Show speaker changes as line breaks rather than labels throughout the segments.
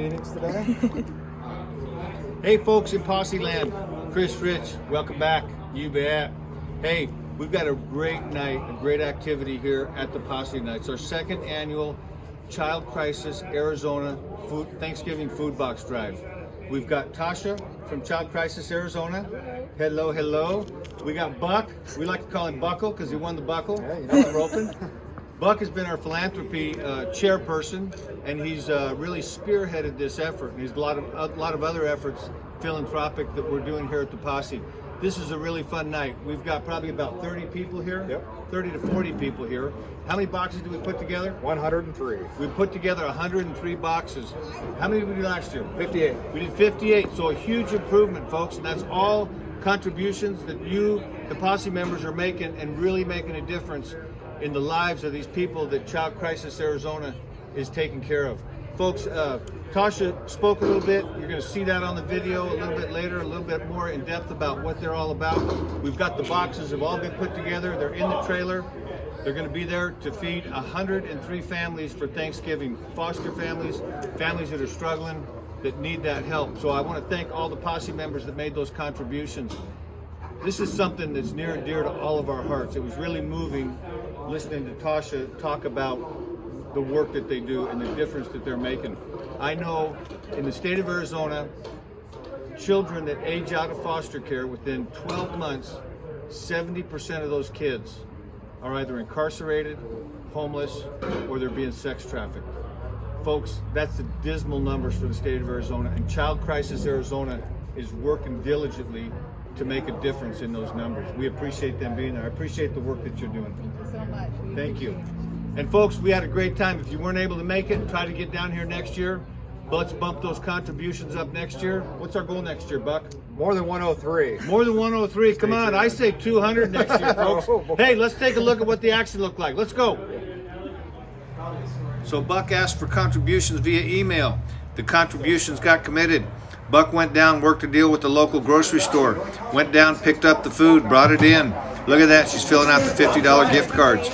meetings today.
Hey folks in Posse Land, Chris Rich, welcome back. You bet. Hey, we've got a great night, a great activity here at the Posse Night. It's our second annual Child Crisis Arizona Thanksgiving Food Box Drive. We've got Tasha from Child Crisis Arizona. Hello, hello. We got Buck. We like to call him Buckle because he won the buckle.
Yeah, you know
the roping. Buck has been our philanthropy chairperson, and he's really spearheaded this effort. And he's a lot of other efforts, philanthropic, that we're doing here at the Posse. This is a really fun night. We've got probably about 30 people here.
Yep.
30 to 40 people here. How many boxes did we put together?
103.
We put together 103 boxes. How many did we do last year?
58.
We did 58, so a huge improvement, folks, and that's all contributions that you, the Posse members, are making and really making a difference in the lives of these people that Child Crisis Arizona is taking care of. Folks, Tasha spoke a little bit. You're going to see that on the video a little bit later, a little bit more in depth about what they're all about. We've got the boxes have all been put together. They're in the trailer. They're going to be there to feed 103 families for Thanksgiving. Foster families, families that are struggling, that need that help. So I want to thank all the Posse members that made those contributions. This is something that's near and dear to all of our hearts. It was really moving listening to Tasha talk about the work that they do and the difference that they're making. I know in the state of Arizona, children that age out of foster care within 12 months, 70% of those kids are either incarcerated, homeless, or they're being sex trafficked. Folks, that's the dismal numbers for the state of Arizona, and Child Crisis Arizona is working diligently to make a difference in those numbers. We appreciate them being there. I appreciate the work that you're doing.
Thank you so much.
Thank you. And folks, we had a great time. If you weren't able to make it, try to get down here next year. But let's bump those contributions up next year. What's our goal next year, Buck?
More than 103.
More than 103. Come on, I say 200 next year, folks. Hey, let's take a look at what the action looked like. Let's go. So Buck asked for contributions via email. The contributions got committed. Buck went down, worked a deal with the local grocery store, went down, picked up the food, brought it in. Look at that, she's filling out the $50 gift cards.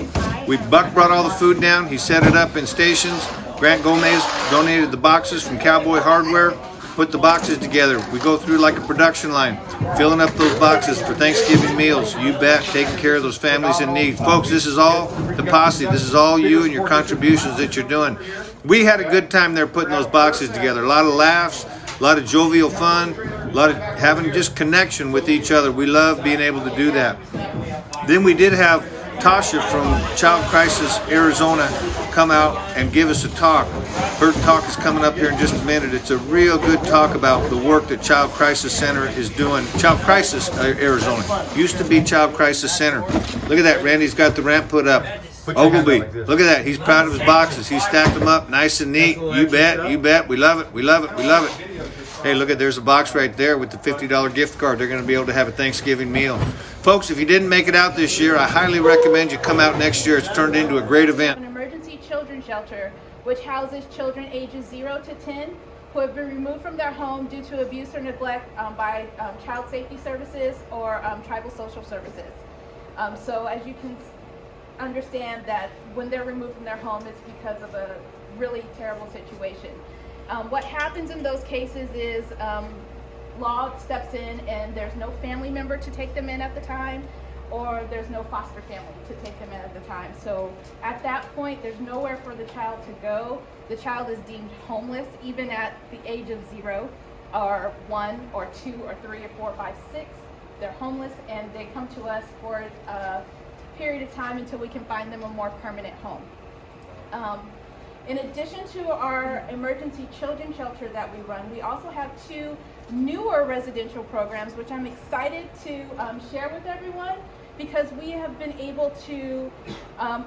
Buck brought all the food down, he set it up in stations. Grant Gomez donated the boxes from Cowboy Hardware, put the boxes together. We go through like a production line, filling up those boxes for Thanksgiving meals. You bet, taking care of those families in need. Folks, this is all the Posse. This is all you and your contributions that you're doing. We had a good time there putting those boxes together. A lot of laughs, a lot of jovial fun, a lot of having just connection with each other. We love being able to do that. Then we did have Tasha from Child Crisis Arizona come out and give us a talk. Her talk is coming up here in just a minute. It's a real good talk about the work that Child Crisis Center is doing. Child Crisis Arizona used to be Child Crisis Center. Look at that, Randy's got the ramp put up. Ogilvy, look at that. He's proud of his boxes. He stacked them up nice and neat. You bet, you bet. We love it, we love it, we love it. Hey, look at, there's a box right there with the $50 gift card. They're going to be able to have a Thanksgiving meal. Folks, if you didn't make it out this year, I highly recommend you come out next year. It's turned into a great event.
An emergency children's shelter, which houses children ages 0 to 10 who have been removed from their home due to abuse or neglect by child safety services or tribal social services. So as you can understand that when they're removed from their home, it's because of a really terrible situation. What happens in those cases is law steps in and there's no family member to take them in at the time, or there's no foster family to take them in at the time. So at that point, there's nowhere for the child to go. The child is deemed homeless even at the age of 0 or 1 or 2 or 3 or 4 or 5, 6. They're homeless and they come to us for a period of time until we can find them a more permanent home. In addition to our emergency children's shelter that we run, we also have 2 newer residential programs, which I'm excited to share with everyone, because we have been able to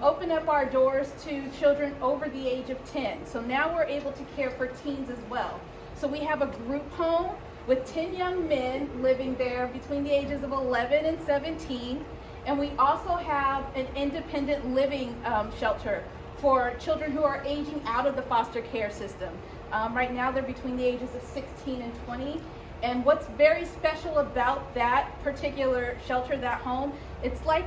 open up our doors to children over the age of 10. So now we're able to care for teens as well. So we have a group home with 10 young men living there between the ages of 11 and 17. And we also have an independent living shelter for children who are aging out of the foster care system. Right now they're between the ages of 16 and 20. And what's very special about that particular shelter, that home, it's like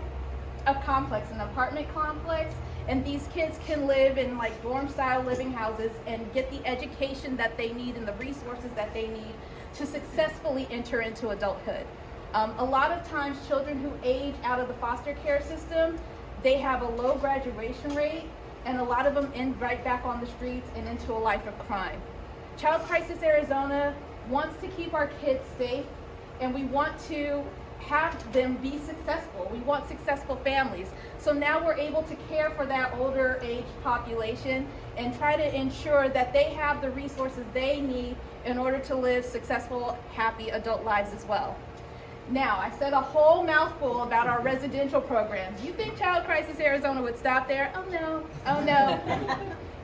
a complex, an apartment complex, and these kids can live in like dorm-style living houses and get the education that they need and the resources that they need to successfully enter into adulthood. A lot of times, children who age out of the foster care system, they have a low graduation rate, and a lot of them end right back on the streets and into a life of crime. Child Crisis Arizona wants to keep our kids safe, and we want to have them be successful. We want successful families. So now we're able to care for that older age population and try to ensure that they have the resources they need in order to live successful, happy adult lives as well. Now, I said a whole mouthful about our residential programs. You think Child Crisis Arizona would stop there? Oh no, oh no.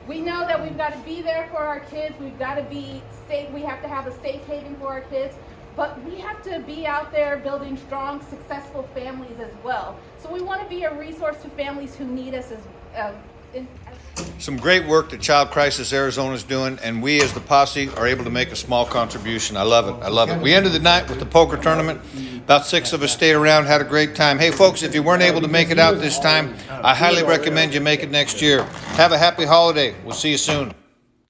We know that we've got to be there for our kids. We've got to be safe. We have to have a safe haven for our kids. But we have to be out there building strong, successful families as well. So we want to be a resource to families who need us as
Some great work that Child Crisis Arizona is doing, and we as the posse are able to make a small contribution. I love it. I love it. We ended the night with the poker tournament. About 6 of us stayed around, had a great time. Hey, folks, if you weren't able to make it out this time, I highly recommend you make it next year. Have a happy holiday. We'll see you soon.